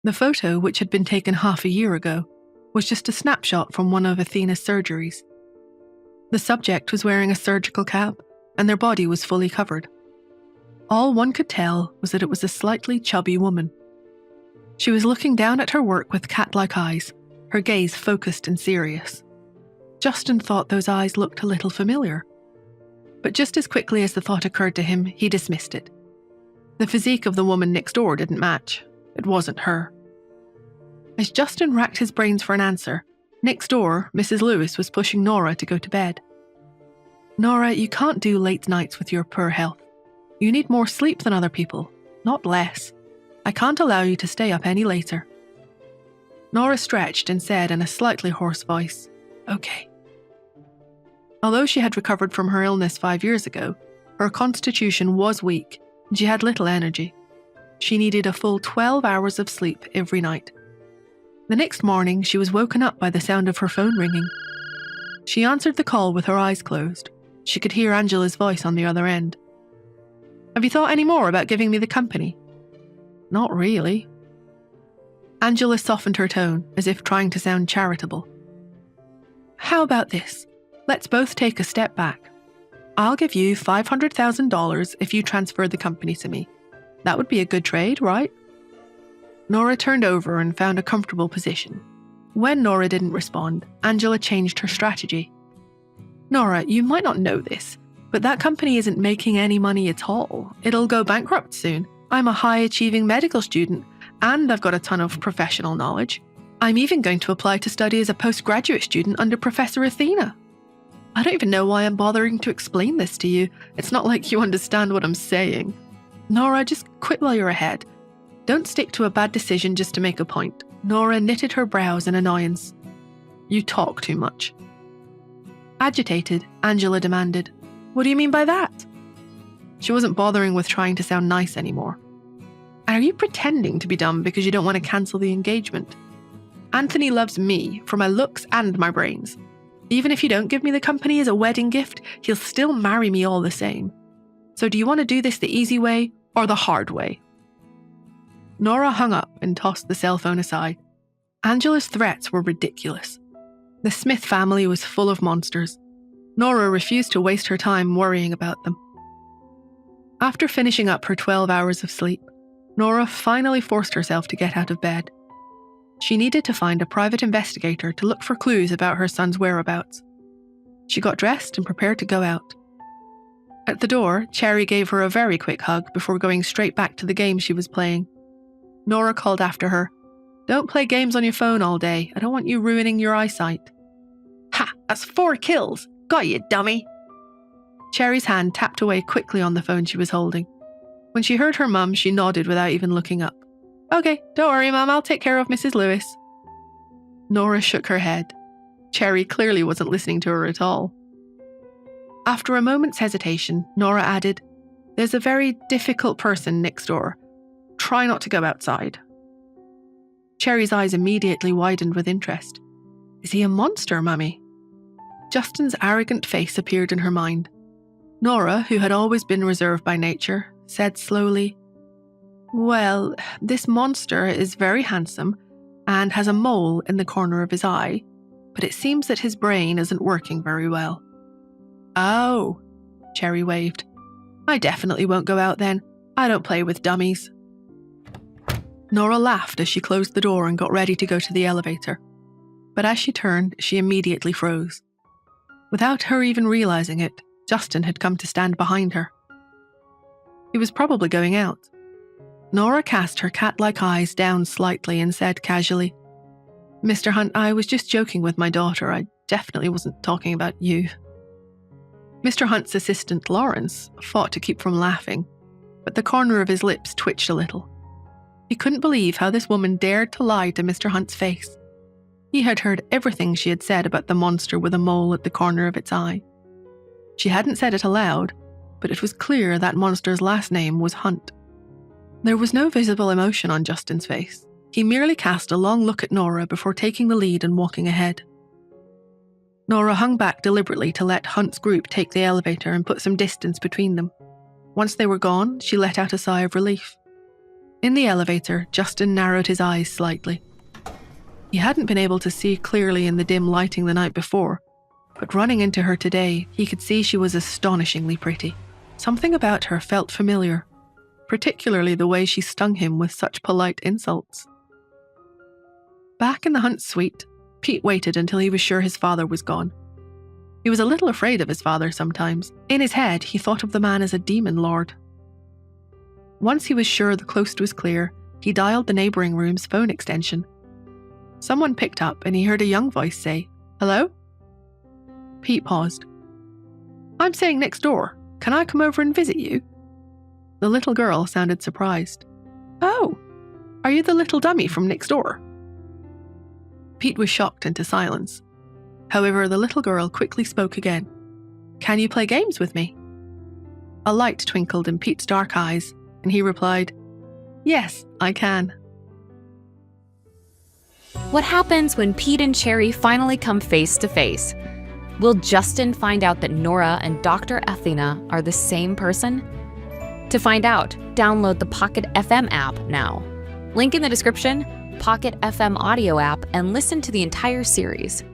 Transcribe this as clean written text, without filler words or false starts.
The photo, which had been taken half a year ago, was just a snapshot from one of Athena's surgeries. The subject was wearing a surgical cap, and their body was fully covered. All one could tell was that it was a slightly chubby woman. She was looking down at her work with cat-like eyes, her gaze focused and serious. Justin thought those eyes looked a little familiar. But just as quickly as the thought occurred to him, he dismissed it. The physique of the woman next door didn't match. It wasn't her. As Justin racked his brains for an answer, next door, Mrs. Lewis was pushing Nora to go to bed. "Nora, you can't do late nights with your poor health. You need more sleep than other people, not less. I can't allow you to stay up any later." Nora stretched and said in a slightly hoarse voice, "Okay." Although she had recovered from her illness 5 years ago, her constitution was weak and she had little energy. She needed a full 12 hours of sleep every night. The next morning, she was woken up by the sound of her phone ringing. She answered the call with her eyes closed. She could hear Angela's voice on the other end. "Have you thought any more about giving me the company?" "Not really." Angela softened her tone, as if trying to sound charitable. "How about this? Let's both take a step back. I'll give you $500,000 if you transfer the company to me. That would be a good trade, right?" Nora turned over and found a comfortable position. When Nora didn't respond, Angela changed her strategy. "Nora, you might not know this, but that company isn't making any money at all. It'll go bankrupt soon. I'm a high-achieving medical student, and I've got a ton of professional knowledge. I'm even going to apply to study as a postgraduate student under Professor Athena. I don't even know why I'm bothering to explain this to you. It's not like you understand what I'm saying. Nora, just quit while you're ahead. Don't stick to a bad decision just to make a point." Nora knitted her brows in annoyance. "You talk too much." Agitated, Angela demanded, "What do you mean by that?" She wasn't bothering with trying to sound nice anymore. "Are you pretending to be dumb because you don't want to cancel the engagement? Anthony loves me for my looks and my brains. Even if you don't give me the company as a wedding gift, he'll still marry me all the same. So do you want to do this the easy way or the hard way?" Nora hung up and tossed the cell phone aside. Angela's threats were ridiculous. The Smith family was full of monsters. Nora refused to waste her time worrying about them. After finishing up her 12 hours of sleep, Nora finally forced herself to get out of bed. She needed to find a private investigator to look for clues about her son's whereabouts. She got dressed and prepared to go out. At the door, Cherry gave her a very quick hug before going straight back to the game she was playing. Nora called after her, "Don't play games on your phone all day. I don't want you ruining your eyesight." "Ha! That's 4 kills! Got you, dummy!" Cherry's hand tapped away quickly on the phone she was holding. When she heard her mum, she nodded without even looking up. "Okay, don't worry, Mum, I'll take care of Mrs. Lewis." Nora shook her head. Cherry clearly wasn't listening to her at all. After a moment's hesitation, Nora added, "There's a very difficult person next door. Try not to go outside." Cherry's eyes immediately widened with interest. "Is he a monster, Mummy?" Justin's arrogant face appeared in her mind. Nora, who had always been reserved by nature, said slowly, "Well, this monster is very handsome and has a mole in the corner of his eye, but it seems that his brain isn't working very well." "Oh," Cherry waved. "I definitely won't go out then. I don't play with dummies." Nora laughed as she closed the door and got ready to go to the elevator. But as she turned, she immediately froze. Without her even realizing it, Justin had come to stand behind her. He was probably going out. Nora cast her cat-like eyes down slightly and said casually, "Mr. Hunt, I was just joking with my daughter. I definitely wasn't talking about you." Mr. Hunt's assistant, Lawrence, fought to keep from laughing, but the corner of his lips twitched a little. He couldn't believe how this woman dared to lie to Mr. Hunt's face. He had heard everything she had said about the monster with a mole at the corner of its eye. She hadn't said it aloud, but it was clear that monster's last name was Hunt. There was no visible emotion on Justin's face. He merely cast a long look at Nora before taking the lead and walking ahead. Nora hung back deliberately to let Hunt's group take the elevator and put some distance between them. Once they were gone, she let out a sigh of relief. In the elevator, Justin narrowed his eyes slightly. He hadn't been able to see clearly in the dim lighting the night before, but running into her today, he could see she was astonishingly pretty. Something about her felt familiar, particularly the way she stung him with such polite insults. Back in the Hunt suite, Pete waited until he was sure his father was gone. He was a little afraid of his father sometimes. In his head, he thought of the man as a demon lord. Once he was sure the coast was clear, he dialed the neighboring room's phone extension. Someone picked up and he heard a young voice say, "Hello?" Pete paused. "I'm staying next door. Can I come over and visit you?" The little girl sounded surprised. "Oh, are you the little dummy from next door?" Pete was shocked into silence. However, the little girl quickly spoke again. "Can you play games with me?" A light twinkled in Pete's dark eyes, and he replied, "Yes, I can." What happens when Pete and Cherry finally come face to face? Will Justin find out that Nora and Dr. Athena are the same person? To find out, download the Pocket FM app now. Link in the description, Pocket FM audio app, and listen to the entire series.